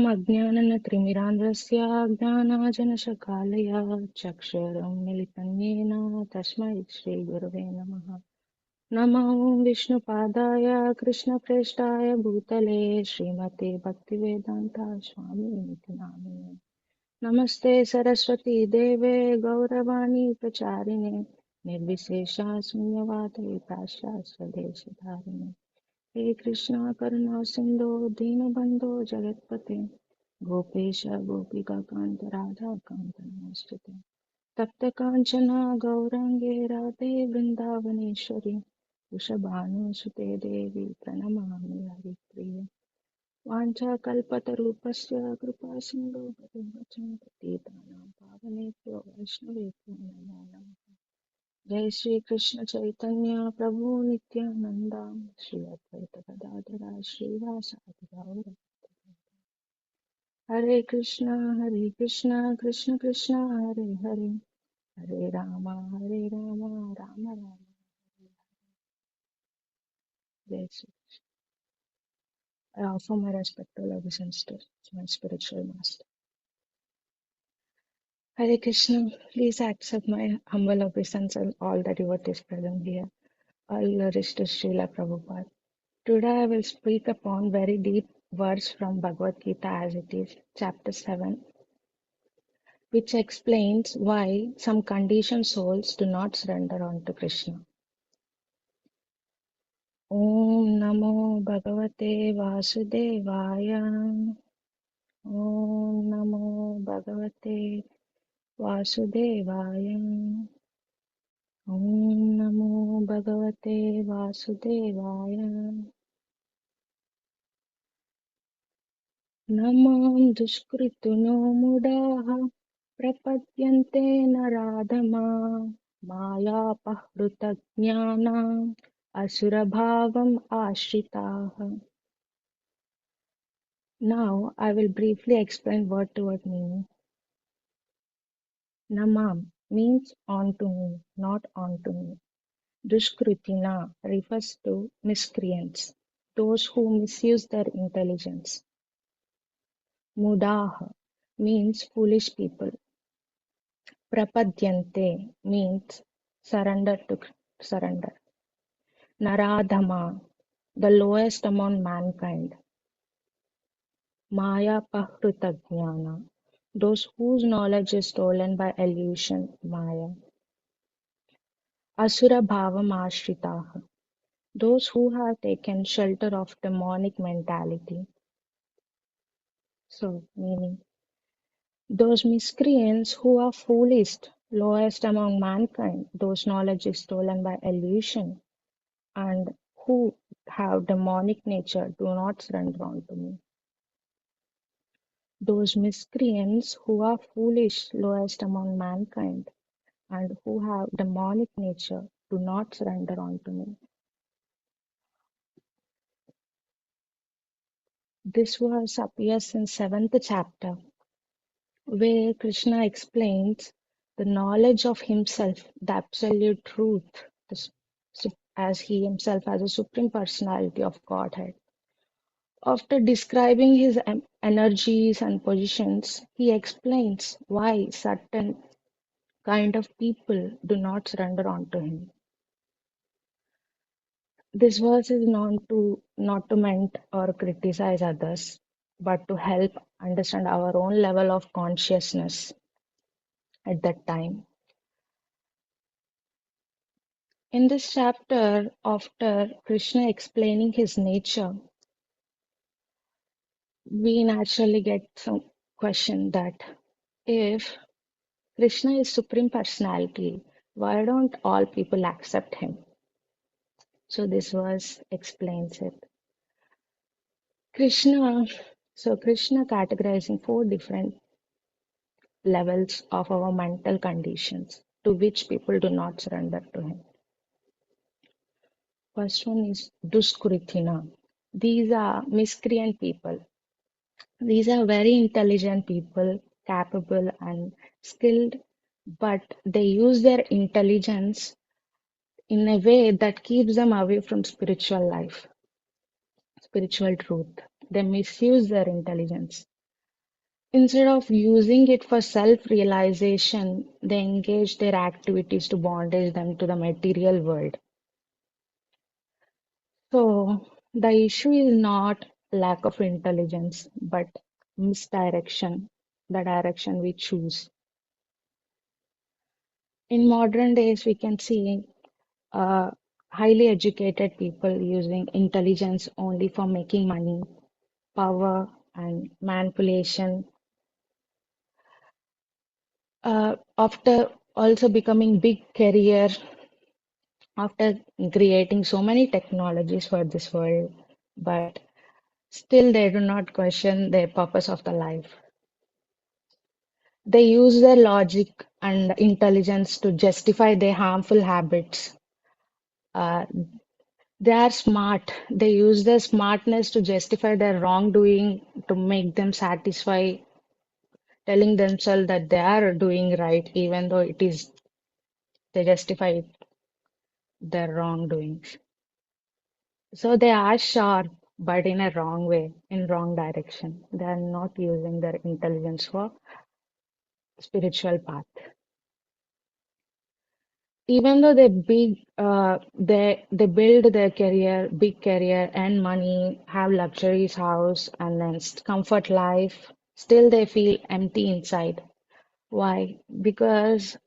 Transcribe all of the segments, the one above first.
अज्ञानतिमिरान्धस्य ज्ञानाञ्जनशलाकया चक्षुरुन्मीलितं येन तस्मै श्रीगुरवे नमः। नमो विष्णुपादाय कृष्णप्रेष्ठाय भूतले श्रीमते भक्तिवेदान्ता स्वामिनिति नामिने। नमस्ते सरस्वती देवे गौरवाणी प्रचारिणे निर्विशेषा शून्यवादे पाश्चात्यदेशधारिणे। हे कृष्णा करुणा सिंधु दीनबंधो जगत्पते गोपेश गोपिकाकांत राधा कांत नमस्ते। तप्त कांचना गौरांगे राधे वृंदावनेश्वरी वृषभानुसुते देवी प्रणमामि हरिप्रिये। वाञ्छाकल्पतरूपस्य कृपा सिन्धु पतितानां पावनेभ्यो वैष्णवेभ्यो नमो नमः। जय श्री कृष्ण चैतन्य प्रभु नित्यानंद श्री अद्वैत गदाधर श्रीवासादि गौर। हरे कृष्णा कृष्ण कृष्ण हरे हरे हरे राम राम राम। जय Shri. I offer my respectful obeisance to my spiritual master. Hare Krishna, please accept my humble obeisance and all the devotees present here. All glories to Srila Prabhupada. Today I will speak upon very deep verse from Bhagavad Gita as it is, chapter 7, which explains why some conditioned souls do not surrender unto Krishna. Om Namo Bhagavate Vasudevaya. Om Namo Bhagavate Vasudevaya. Om Namo Bhagavate Vasudevaya. Namam duskritino mudaha प्रपद्यन्ते नराधमा मायापहृतज्ञानाम् असुरभावम् आश्रिताः. Now I will briefly explain word to word meaning. Namam means onto me, not onto me. Dushkritina refers to miscreants, those who misuse their intelligence. Mudaha means foolish people. Prapadyante means surrender. Naradhama, the lowest among mankind. Maya Pahruta Jnana, those whose knowledge is stolen by illusion, Maya. Asura Bhavam Ashritaha, those who have taken shelter of demonic mentality. So, meaning, those miscreants who are foolish, lowest among mankind, those knowledge is stolen by illusion, and who have demonic nature do not surrender unto me. Those miscreants who are foolish, lowest among mankind, and who have demonic nature do not surrender unto me. This verse appears in 7th chapter, where Krishna explains the knowledge of himself, the absolute truth, as he himself as a supreme personality of Godhead. After describing his energies and positions, he explains why certain kind of people do not surrender unto him. This verse is not to meant or criticize others, but to help understand our own level of consciousness at that time. In this chapter, after Krishna explaining his nature, we naturally get some question that if Krishna is Supreme Personality, why don't all people accept him? So this verse explains it. Krishna categorizing 4 different levels of our mental conditions to which people do not surrender to him. First one is Duskritina. These are miscreant people. These are very intelligent people, capable and skilled, but they use their intelligence in a way that keeps them away from spiritual life, spiritual truth. They misuse their intelligence. Instead of using it for self-realization, they engage their activities to bondage them to the material world. So the issue is not lack of intelligence, but misdirection, the direction we choose. In modern days, we can see uh, highly educated people using intelligence only for making money, power, and manipulation. After also becoming big career, after creating so many technologies for this world, but still they do not question the purpose of the life. They use their logic and intelligence to justify their harmful habits. Uh, they are smart. They use their smartness to justify their wrongdoing to make them satisfy, telling themselves that they are doing right, even though it is they justify their wrongdoings. So they are sharp, but in a wrong way, in wrong direction. They are not using their intelligence for spiritual path. Even though they build their career, big career, and money, have luxurious house, and then comfort life, still they feel empty inside. Why? Because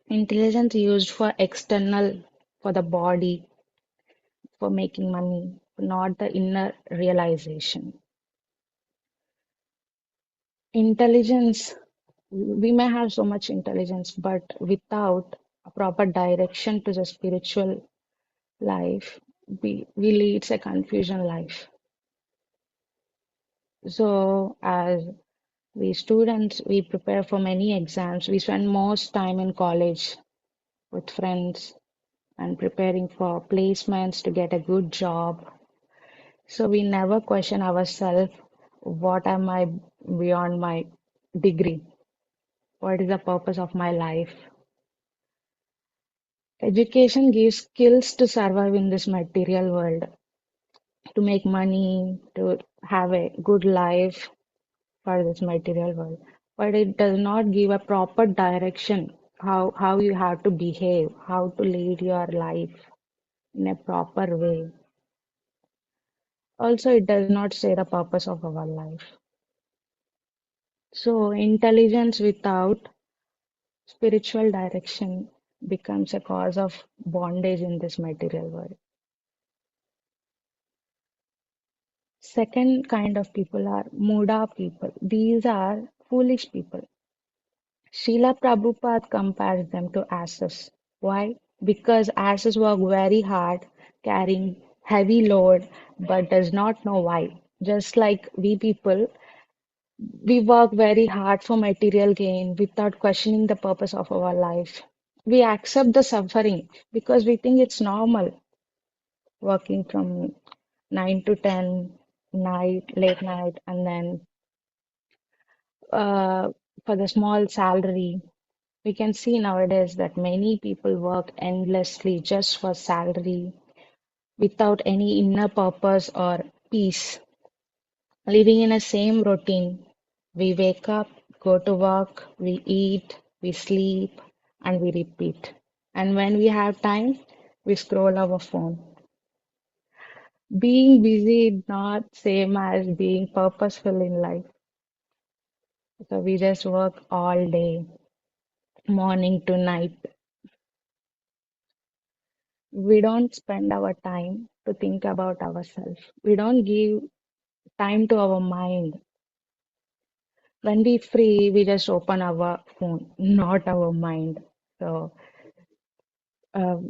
intelligence used for external, for the body, for making money, not the inner realization. Intelligence, we may have so much intelligence, but without a proper direction to the spiritual life, we leads a confusion life. So as we students, we prepare for many exams. We spend most time in college with friends and preparing for placements to get a good job. So we never question ourselves, what am I beyond my degree? What is the purpose of my life? Education gives skills to survive in this material world, to make money, to have a good life for this material world. But it does not give a proper direction how you have to behave, how to lead your life in a proper way. Also, it does not say the purpose of our life. So, intelligence without spiritual direction becomes a cause of bondage in this material world. Second kind of people are Muda people. These are foolish people. Srila Prabhupada compares them to asses. Why? Because asses work very hard, carrying heavy load, but does not know why. Just like we people, we work very hard for material gain without questioning the purpose of our life. We accept the suffering because we think it's normal working from 9 to 10 night, late night, and then uh, for the small salary. We can see nowadays that many people work endlessly just for salary without any inner purpose or peace, living in a same routine. We wake up, go to work, we eat, we sleep, and we repeat. And when we have time, we scroll our phone. Being busy is not same as being purposeful in life. So we just work all day, morning to night. We don't spend our time to think about ourselves. We don't give time to our mind. When we free, we just open our phone, not our mind. So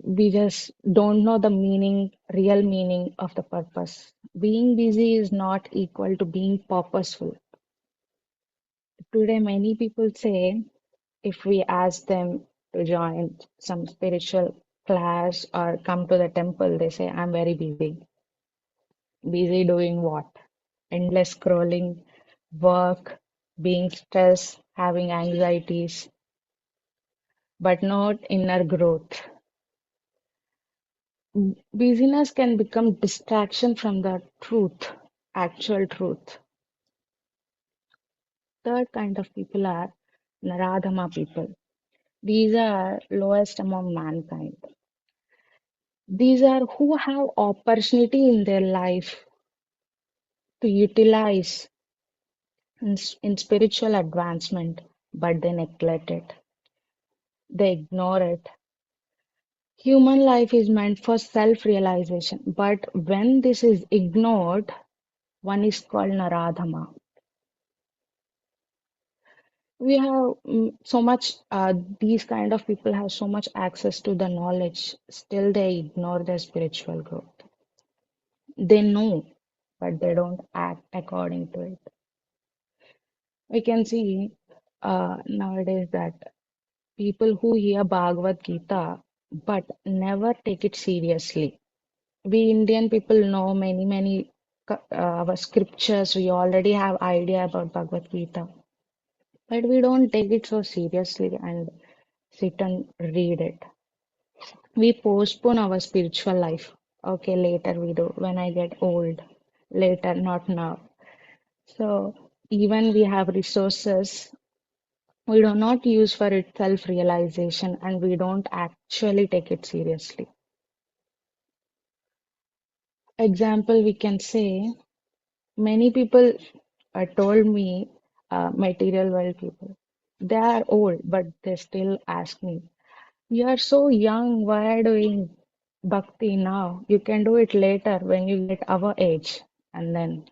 we just don't know the meaning, real meaning of the purpose. Being busy is not equal to being purposeful. Today, many people say if we ask them to join some spiritual class or come to the temple, they say, I'm very busy. Busy doing what? Endless scrolling, work, being stressed, having anxieties, but not inner growth. Busyness can become distraction from the truth, actual truth. third kind of people are Naradhama people. These are lowest among mankind. These are who have opportunity in their life to utilize in spiritual advancement, but they neglect it. They ignore it. Human life is meant for self-realization, but when this is ignored, one is called Naradhama. We have so much, these kind of people have so much access to the knowledge, still they ignore their spiritual growth. They know, but they don't act according to it. We can see nowadays that people who hear Bhagavad Gita but never take it seriously. We Indian people know many our scriptures. We already have idea about Bhagavad Gita, but we don't take it so seriously and sit and read it. We postpone our spiritual life. Okay, later we do when I get old. Later, not now. So even we have resources, we do not use for it self-realization and we don't actually take it seriously. Example, we can say many people told me, material world people, they are old, but they still ask me, you are so young, why are you doing bhakti now? You can do it later when you get our age. And then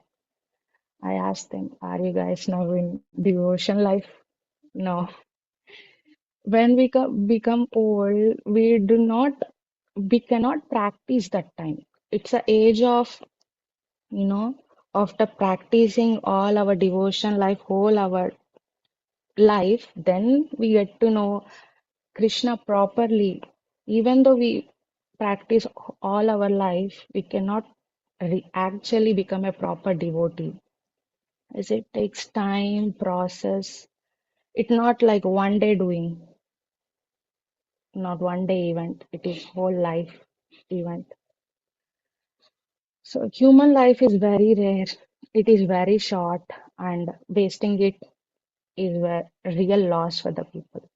I asked them, are you guys now in devotion life? No. When we become old, we cannot practice that time. It's a age of, you know, after practicing all our devotion life, whole our life, then we get to know Krishna properly. Even though we practice all our life, we cannot actually become a proper devotee. As it takes time, process. It's not like one day doing, not one day event. It is whole life event. So human life is very rare. It is very short, and wasting it is a real loss for the people.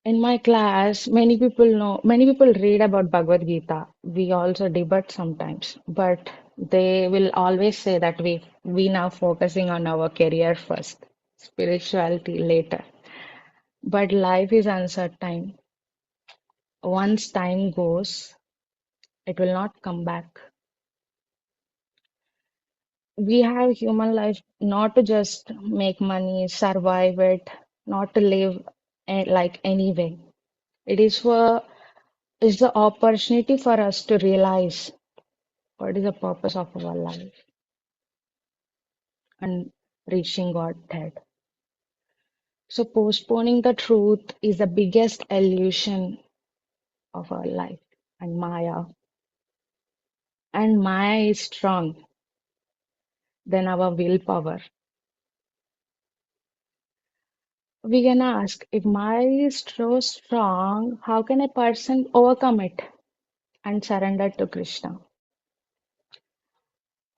In my class, many people read about Bhagavad Gita. We also debate sometimes, but they will always say that we now focusing on our career first, spirituality later. But life is uncertain. Once time goes, it will not come back. We have human life not to just make money, survive it, not to live like anyway. It is for is the opportunity for us to realize what is the purpose of our life and reaching Godhead. So postponing the truth is the biggest illusion of our life and Maya. And Maya is strong than our willpower. We can ask if Maya is so strong, how can a person overcome it and surrender to Krishna?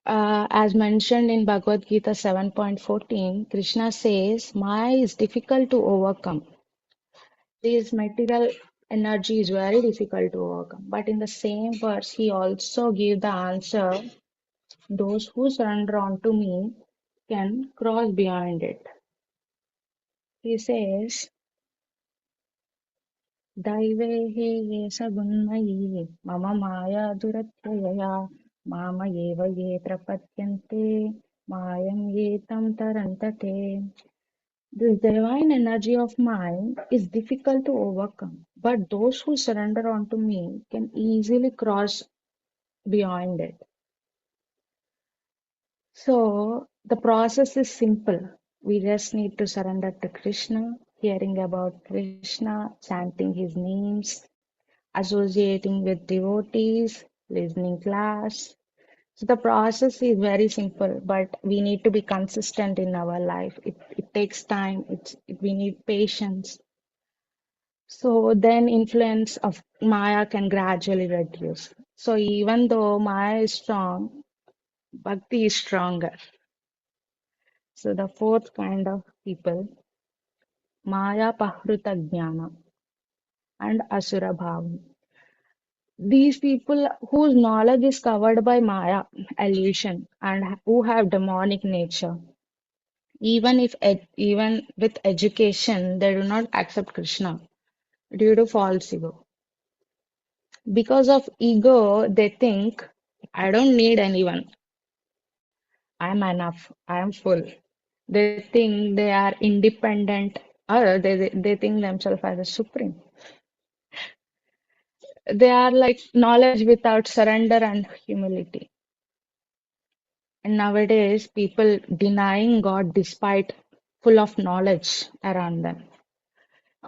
As mentioned in Bhagavad Gita 7.14, Krishna says Maya is difficult to overcome. This material energy is very difficult to overcome. But in the same verse, he also gave the answer those who surrender unto me can cross beyond it. He says, दैवेहि ये सगुन्मयी मम माया दुरत्ययया मामयेव ये प्रपद्यन्ते मायं ये तं तरन्ते. This divine energy of mine is difficult to overcome, but those who surrender unto me can easily cross beyond it. So the process is simple. We just need to surrender to Krishna, hearing about Krishna, chanting his names, associating with devotees, listening class. So the process is very simple, but we need to be consistent in our life. It takes time. We need patience. So then influence of Maya can gradually reduce. So even though Maya is strong, Bhakti is stronger. So the fourth kind of people, Maya Pahruta Jnana and Asura Bhavam. These people whose knowledge is covered by Maya, illusion, and who have demonic nature. Even with education, they do not accept Krishna due to false ego. Because of ego, they think, I don't need anyone. I am enough. I am full. They think they are independent, or they think themselves as a supreme. They are like knowledge without surrender and humility. And nowadays, people denying God despite full of knowledge around them,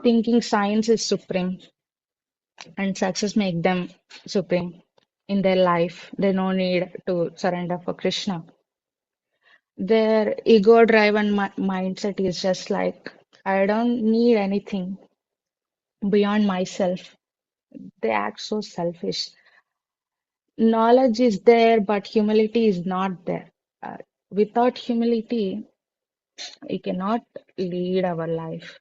thinking science is supreme and success make them supreme in their life. They no need to surrender for Krishna. Their ego-driven mindset is just like, I don't need anything beyond myself. They act so selfish. Knowledge is there, but humility is not there. Without humility, we cannot lead our life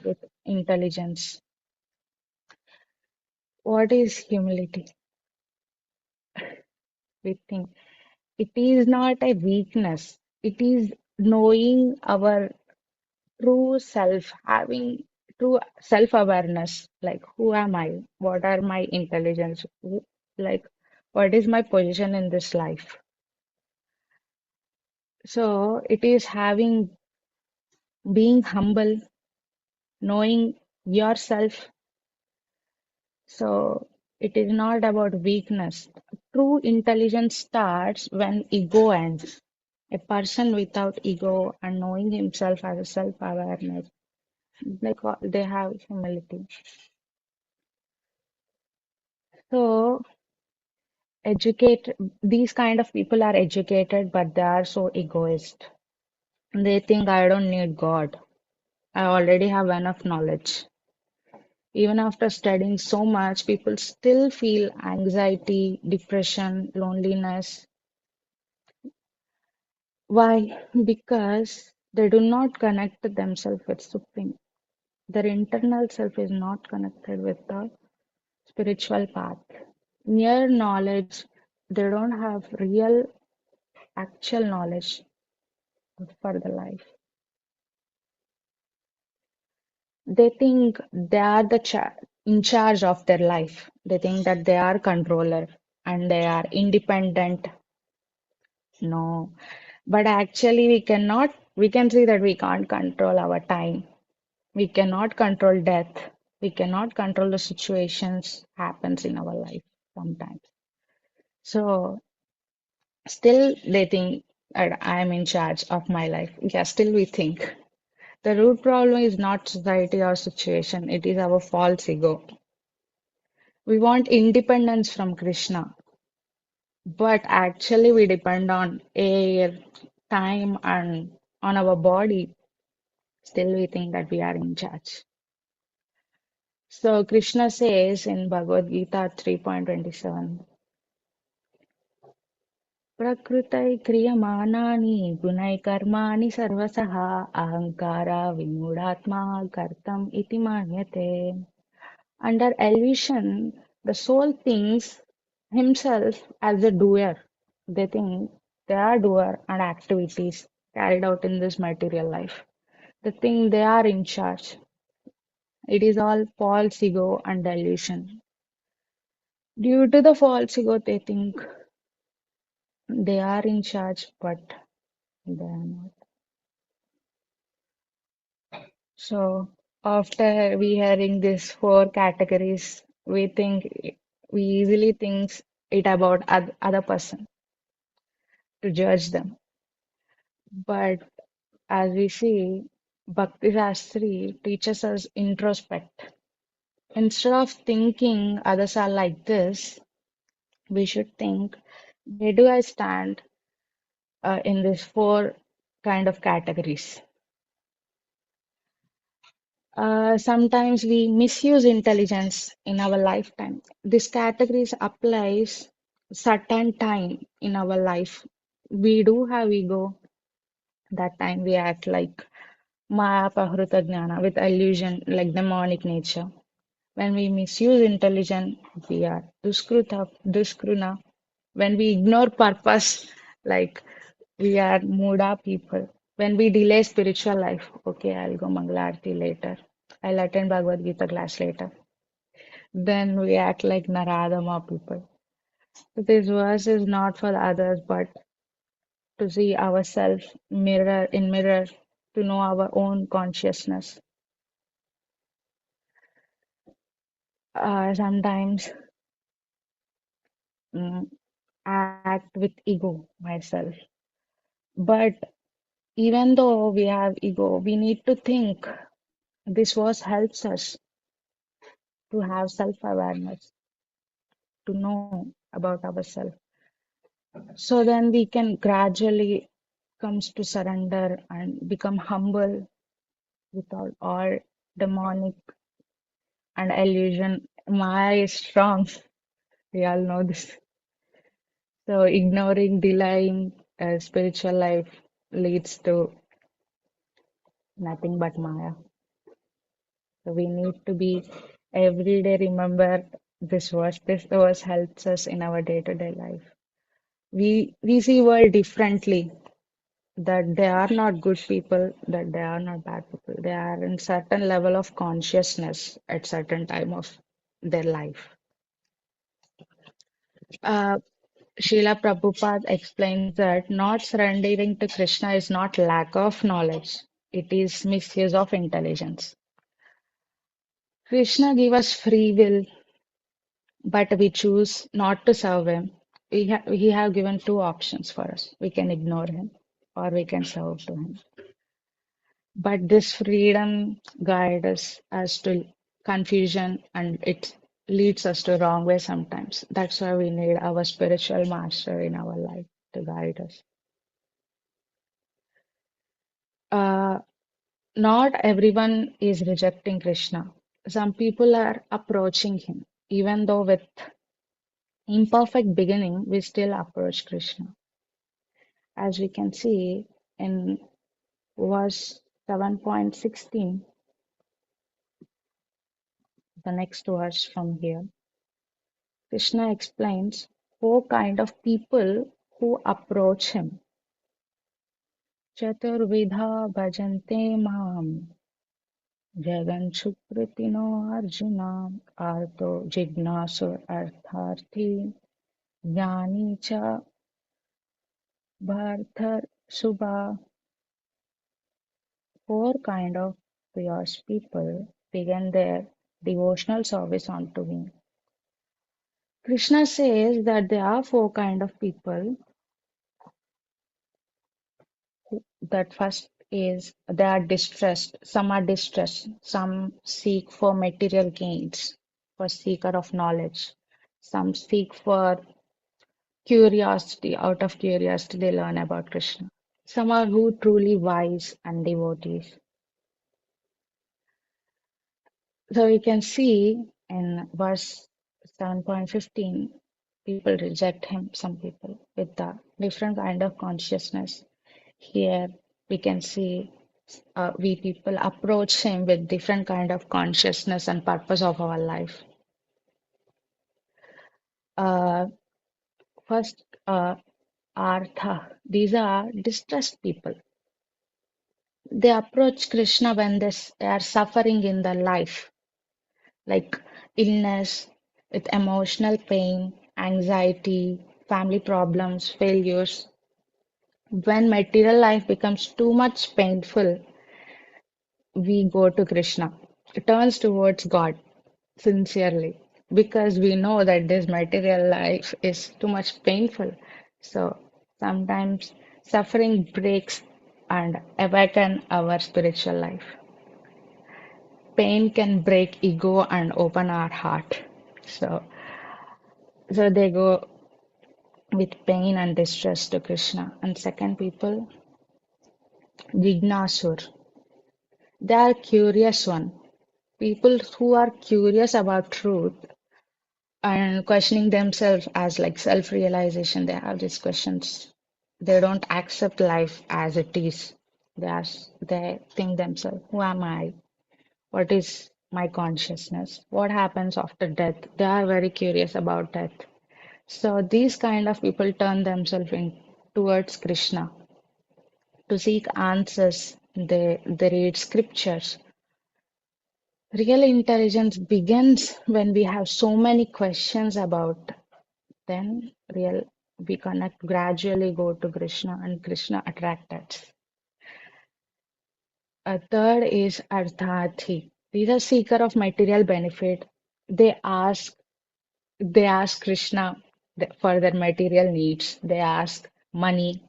with intelligence. What is humility? We think it is not a weakness. It is knowing our true self, having true self-awareness. Like, who am I? What are my intelligence? Like, what is my position in this life? So it is having, being humble, knowing yourself. So it is not about weakness. True intelligence starts when ego ends. A person without ego and knowing himself as a self-awareness, like they have humility. So educate these kind of people are educated, but they are so egoist. They think I don't need God. I already have enough knowledge. Even after studying so much, people still feel anxiety, depression, loneliness. Why? Because they do not connect themselves with Supreme. Their internal self is not connected with the spiritual path. Mere knowledge, they don't have real, actual knowledge for the life. They think they are in charge of their life. They think that they are controller and they are independent. No, but actually we can see that we can't control our time. We cannot control death. We cannot control the situations happens in our life sometimes. So still they think that I am in charge of my life. Yeah, still we think. The root problem is not society or situation, it is our false ego. We want independence from Krishna, but actually we depend on air, time, and on our body. Still we think that we are in charge. So Krishna says in Bhagavad Gita 3.27, Prakritai kriyamanaani gunai karmani sarvasaha ahankara vimudatma kartam iti manyate. Under illusion, the soul thinks himself as a doer. They think they are doer and activities carried out in this material life. They think they are in charge. It is all false ego and delusion. Due to the false ego, they think they are in charge, but they are not. So after we hearing these four categories, we easily think it about other person to judge them. But as we see, Bhakti Shastri teaches us introspect. Instead of thinking others are like this, we should think, where do I stand in these four kind of categories? Sometimes we misuse intelligence in our lifetime. This categories applies certain time in our life. We do have ego. That time we act like Maya Pahruta Jnana with illusion, like demonic nature. When we misuse intelligence, we are Duskruna. When we ignore purpose, like we are Muda people. When we delay spiritual life, okay, I'll go Mangalarti later. I'll attend Bhagavad Gita class later. Then we act like Naradama people. So this verse is not for others, but to see ourselves mirror, to know our own consciousness. Sometimes mm, act with ego myself. But even though we have ego, we need to think this verse helps us to have self-awareness, to know about ourselves. So then we can gradually comes to surrender and become humble without all demonic and illusion. Maya is strong. We all know this. So ignoring, delaying spiritual life leads to nothing but Maya. So we need to be every day remember this verse. This verse helps us in our day-to-day life. We see world differently. That they are not good people, that they are not bad people. They are in certain level of consciousness at certain time of their life. Uh, Srila Prabhupada explains that not surrendering to Krishna is not lack of knowledge, it is misuse of intelligence. Krishna gave us free will, but we choose not to serve him. He have given two options for us. We can ignore him or we can serve to him. But this freedom guides us as to confusion and it leads us to wrong way sometimes. That's why we need our spiritual master in our life to guide us. Uh, Not everyone is rejecting Krishna. Some people are approaching him. Even though with imperfect beginning, we still approach Krishna. As we can see in verse 7.16, the next verse from here, Krishna explains four kind of people who approach him. Chaturvidha bhajante mam jagan sukritino arjuna arto jignasu artharthi jnani cha bhartar subha. Four kind of pious people begin their devotional service unto me. Krishna says that there are four kind of people. That first is they are distressed. Some are distressed. Some seek for material gains, for seeker of knowledge. Some seek for curiosity. Out of curiosity, they learn about Krishna. Some are who truly wise and devotees. So we can see in verse 7.15, people reject him, some people, with the different kind of consciousness. Here we can see we people approach him with different kind of consciousness and purpose of our life. Uh, First, Artha. These are distressed people. They approach Krishna when they are suffering in their life, like illness, with emotional pain, anxiety, family problems, failures. When material life becomes too much painful, we go to Krishna, turns towards God sincerely, because we know that this material life is too much painful. So sometimes suffering breaks and awaken our spiritual life. Pain can break ego and open our heart. So, so they go with pain and distress to Krishna. And second people, Jignasur. They are curious one. People who are curious about truth and questioning themselves as like self-realization. They have these questions. They don't accept life as it is. They think themselves, who am I? What is my consciousness? What happens after death? They are very curious about death. So these kind of people turn themselves in towards Krishna to seek answers. They read scriptures. Real intelligence begins when we have so many questions about, then real we connect, gradually go to Krishna and Krishna attract us. A third is Arthati. These are seeker of material benefit. They ask they ask Krishna for their material needs. They ask money.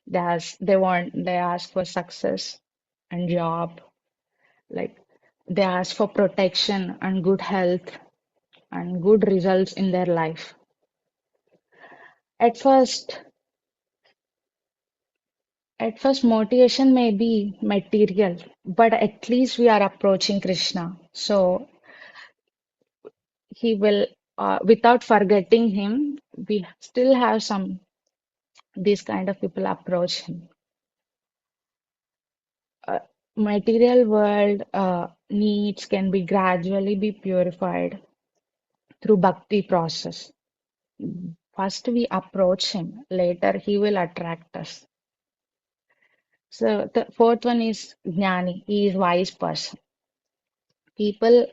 They ask for success and job. Like they ask for protection and good health and good results in their life. At first, at first motivation may be material, but at least we are approaching Krishna. So he will, without forgetting him, we still have some, these kind of people approach him. uh, Material world needs can be gradually be purified through bhakti process. First we approach him, later he will attract us. So the fourth one is jnani. He is wise person. People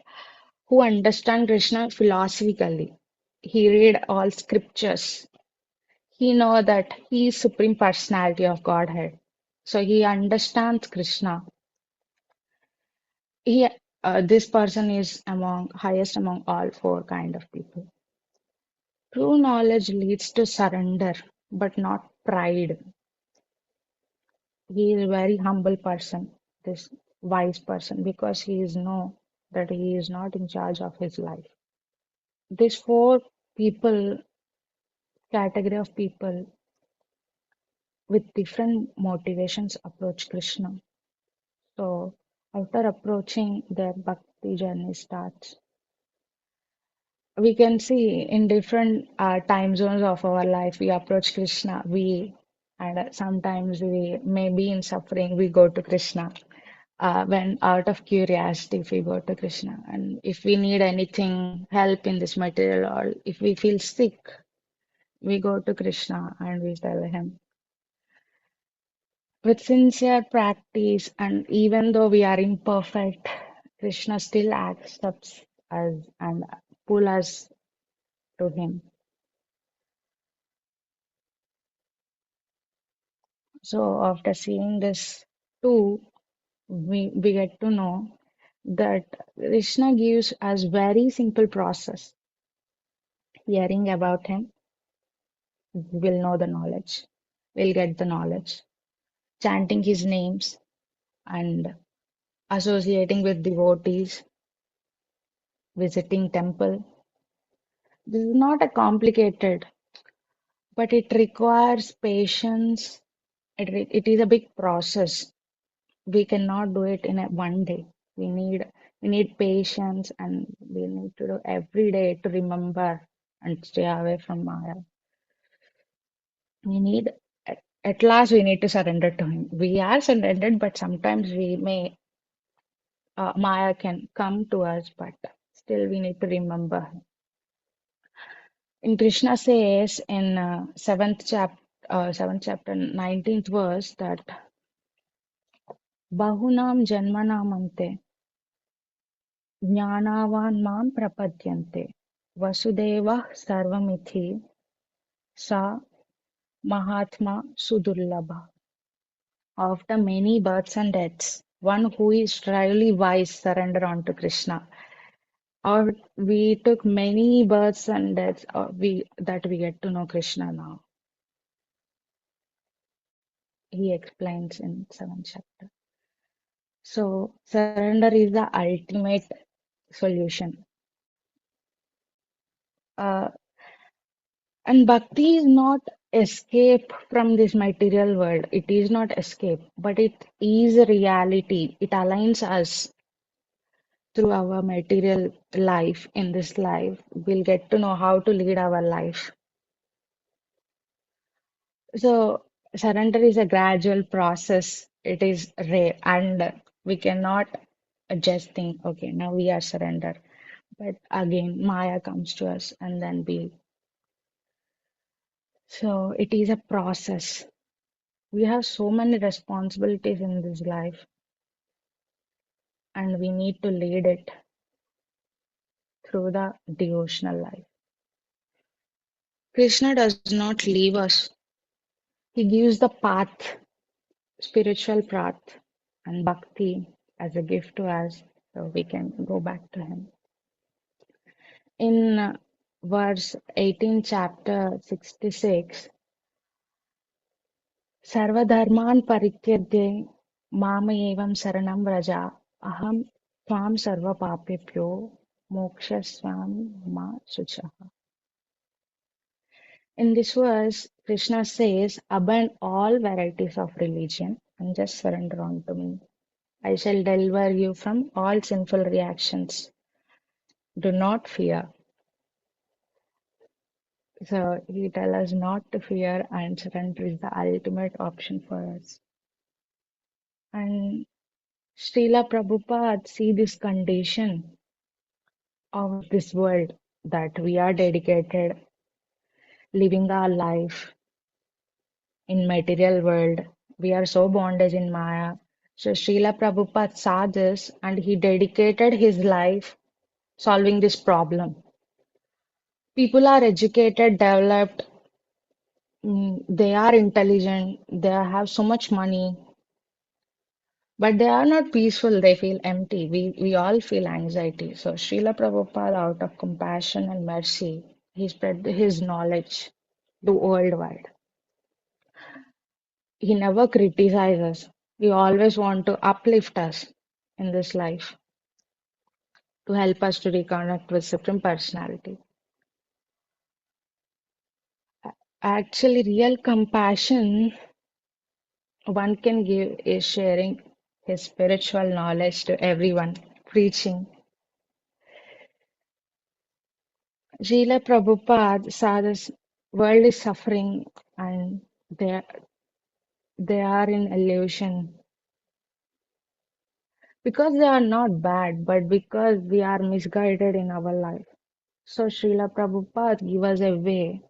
who understand Krishna philosophically. He read all scriptures. He know that he is supreme personality of Godhead. So he understands Krishna. He, this person is among highest among all four kind of people. True knowledge leads to surrender, but not pride. He is a very humble person, this wise person, because he is know that he is not in charge of his life. These four people, category of people with different motivations approach Krishna. So after approaching, their bhakti journey starts. We can see in different time zones of our life, we approach Krishna. Sometimes we may be in suffering, we go to Krishna. When out of curiosity, if we go to Krishna, and if we need anything, help in this material, or if we feel sick, we go to Krishna and we tell him. With sincere practice, and even though we are imperfect, Krishna still accepts us and pull us to him. So after seeing this too, we get to know that Krishna gives us very simple process. Hearing about him, we'll know the knowledge. We'll get the knowledge. Chanting his names and associating with devotees, visiting temple. This is not a complicated, but it requires patience. It is a big process. We cannot do it in a one day. We need patience, and we need to do every day to remember and stay away from Maya. We need at last we need to surrender to him. We are surrendered, but sometimes we may Maya can come to us, but still we need to remember him. In Krishna says in seventh chapter, 19th verse that Bahunam Janmanamante ज्ञानावान् मां प्रपद्यन्ते वसुदेवः सर्वमिति sa Mahatma Sudurlabha. After many births and deaths, one who is truly wise surrender unto Krishna. Or we took many births and deaths, we get to know Krishna now. He explains in seventh chapter. So surrender is the ultimate solution. Uh, And bhakti is not escape from this material world. It is not escape, but it is a reality. It aligns us through our material life in this life. We'll get to know how to lead our life. So surrender is a gradual process. It is rare, and we cannot just think, okay, now we are surrender. But again, Maya comes to us, and then we. So it is a process. We have so many responsibilities in this life, and we need to lead it through the devotional life. Krishna does not leave us. He gives the path, spiritual path, and bhakti as a gift to us, so we can go back to him. In verse 18, chapter 66, Sarvadharman parityajya mama evam saranam vraja aham tvam sarva papepyo mokshasvam ma suchaha. In this verse, Krishna says, abandon all varieties of religion and just surrender unto me. I shall deliver you from all sinful reactions. Do not fear. So he tells us not to fear, and surrender is the ultimate option for us. And Srila Prabhupada see this condition of this world, that we are dedicated living our life in material world. We are so bondage in Maya. So Srila Prabhupada saw this, and he dedicated his life solving this problem. People are educated, developed, they are intelligent, they have so much money, but they are not peaceful. They feel empty. We all feel anxiety. So Srila Prabhupada, out of compassion and mercy, he spread his knowledge to worldwide. He never criticizes. He always want to uplift us in this life, to help us to reconnect with Supreme Personality. Actually, real compassion one can give is sharing his spiritual knowledge to everyone, preaching. Srila Prabhupada saw this world is suffering, and they, they are in illusion. Because they are not bad, but because we are misguided in our life. So Srila Prabhupada give us a way.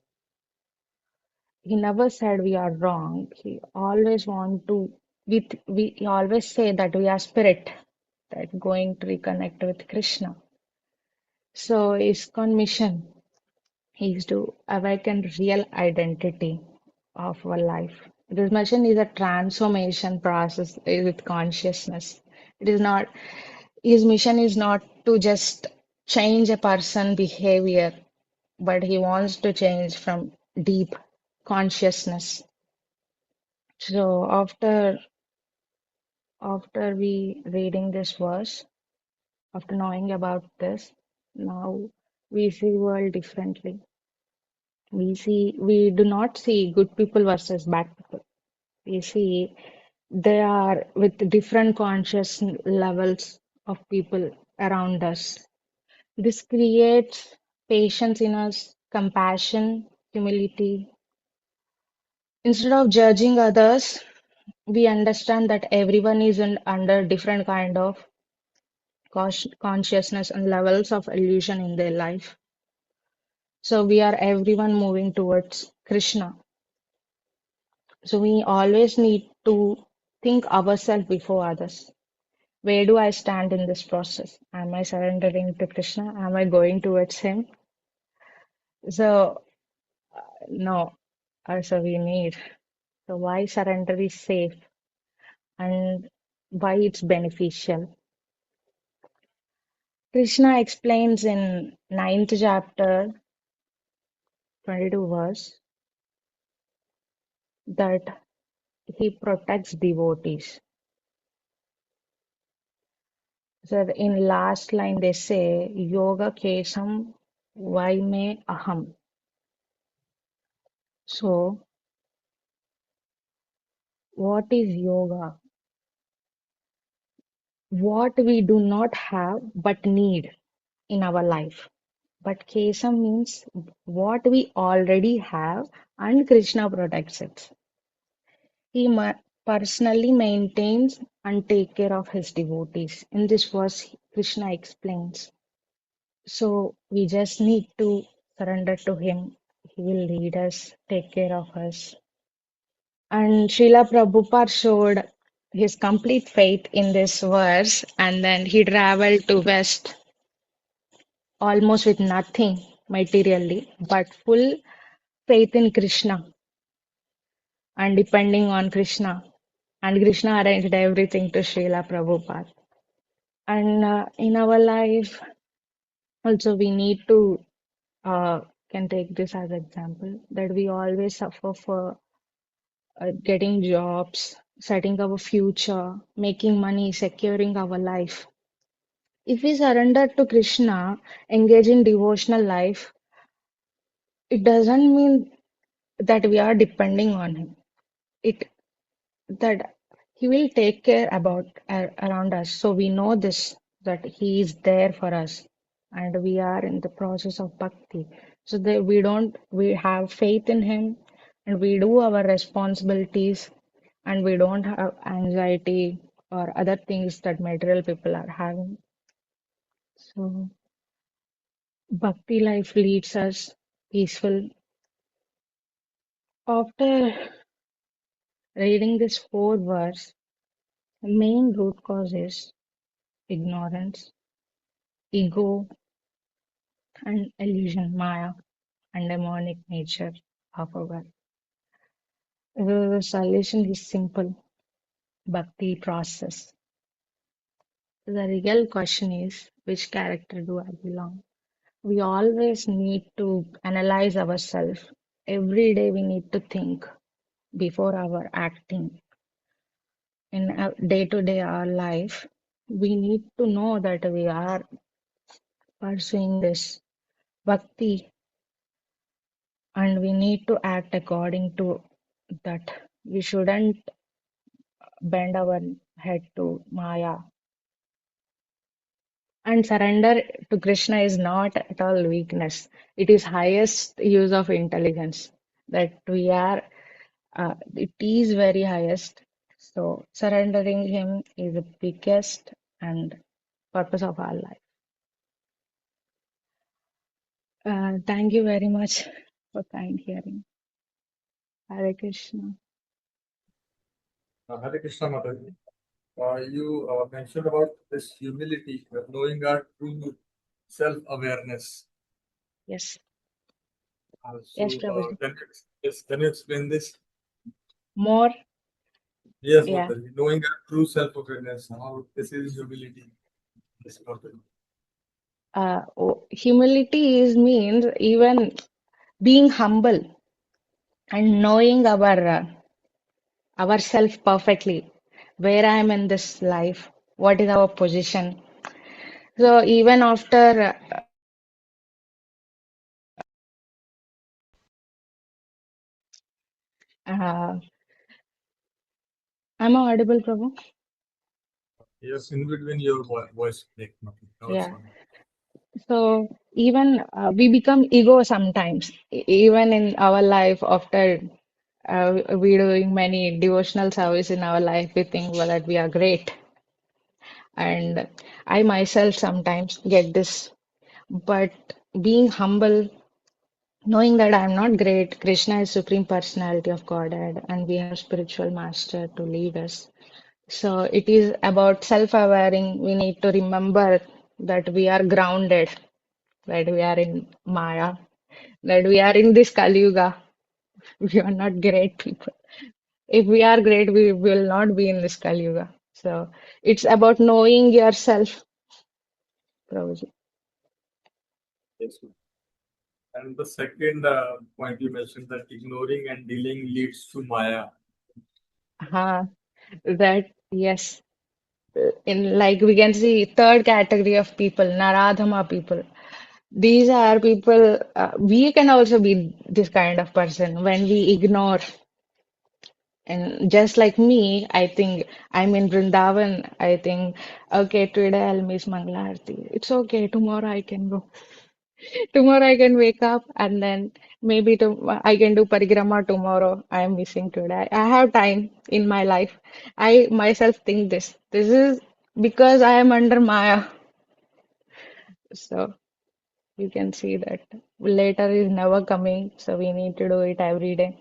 He never said we are wrong. He always want to, he always say that we are spirit, that going to reconnect with Krishna. So ISKCON mission is to awaken real identity of our life. This mission is a transformation process with consciousness. It is not, his mission is not to just change a person behavior, but he wants to change from deep consciousness. So after we reading this verse, after knowing about this, now we see world differently. We do not see good people versus bad people. We see they are with different conscious levels of people around us. This creates patience in us, compassion, humility. Instead of judging others, we understand that everyone is under different kind of consciousness and levels of illusion in their life. So we are everyone moving towards Krishna. So we always need to think ourselves before others. Where do I stand in this process? Am I surrendering to Krishna? Am I going towards Him? So, no. So we need. So why surrender is safe and why it's beneficial? Krishna explains in ninth chapter, 22 verse, that he protects devotees. So in last line they say, Yoga Kesam Vaime Aham. So what is yoga? What we do not have but need in our life. But Kesam means what we already have and Krishna protects it. He, personally maintains and take care of his devotees. In this verse, Krishna explains. So we just need to surrender to him. He will lead us, take care of us. And Srila Prabhupada showed his complete faith in this verse, and then he traveled to West almost with nothing materially, but full faith in Krishna and depending on Krishna. And Krishna arranged everything to Srila Prabhupada. And in our life, also we need to can take this as example that we always suffer for getting jobs, setting our future, making money, securing our life. If we surrender to Krishna, engage in devotional life, it doesn't mean that we are depending on him. It that he will take care about around us. So we know this that he is there for us, and we are in the process of bhakti. So that we have faith in him, and we do our responsibilities, and we don't have anxiety or other things that material people are having. So bhakti life leads us peaceful. After reading this four verse, the main root cause is ignorance, ego, and illusion, Maya, and demonic nature of our world. The solution is simple bhakti process. The real question is which character do I belong? We always need to analyze ourselves. Every day we need to think before our acting in day to day our life. We need to know that we are pursuing this bhakti and we need to act according to that. We shouldn't bend our head to Maya. And surrender to Krishna is not at all weakness. It is highest use of intelligence that we are. It is very highest. So surrendering him is the biggest and purpose of our life. Thank you very much for kind hearing. Hare Krishna. Hare Krishna Mataji. You mentioned about this humility, knowing our true self-awareness. Yes. So, Yes, Prabhuji. can you explain this? More. Yes, Yeah. Mataji. Knowing our true self-awareness, how this is humility. This topic. Humility is means even being humble and knowing ourself perfectly, where I am in this life, what is our position. So even after am I audible, Prabhu? Yes, in between your voice break. Now it's Yeah. fine. So even we become ego sometimes, even in our life after we doing many devotional service in our life, we think well that we are great. And I myself sometimes get this, but being humble, knowing that I'm not great, Krishna is Supreme Personality of Godhead, and we have spiritual master to lead us. So it is about self-awareing. We need to remember that we are grounded, that we are in Maya, that we are in this Kali Yuga. We are not great people. If we are great, we will not be in this Kali Yuga. So it's about knowing yourself, Prabhuji. Yes. And the second point you mentioned that ignoring and dealing leads to Maya. That, yes. In like we can see third category of people, Naradhama people. These are people, we can also be this kind of person when we ignore. And just like me, I think I'm in Vrindavan. I think, okay, today I'll miss Mangala Aarti. It's okay, tomorrow I can go. Tomorrow I can wake up and then maybe I can do parikrama tomorrow. I am missing today. I have time in my life. I myself think this. This is because I am under Maya. So you can see that later is never coming. So we need to do it every day.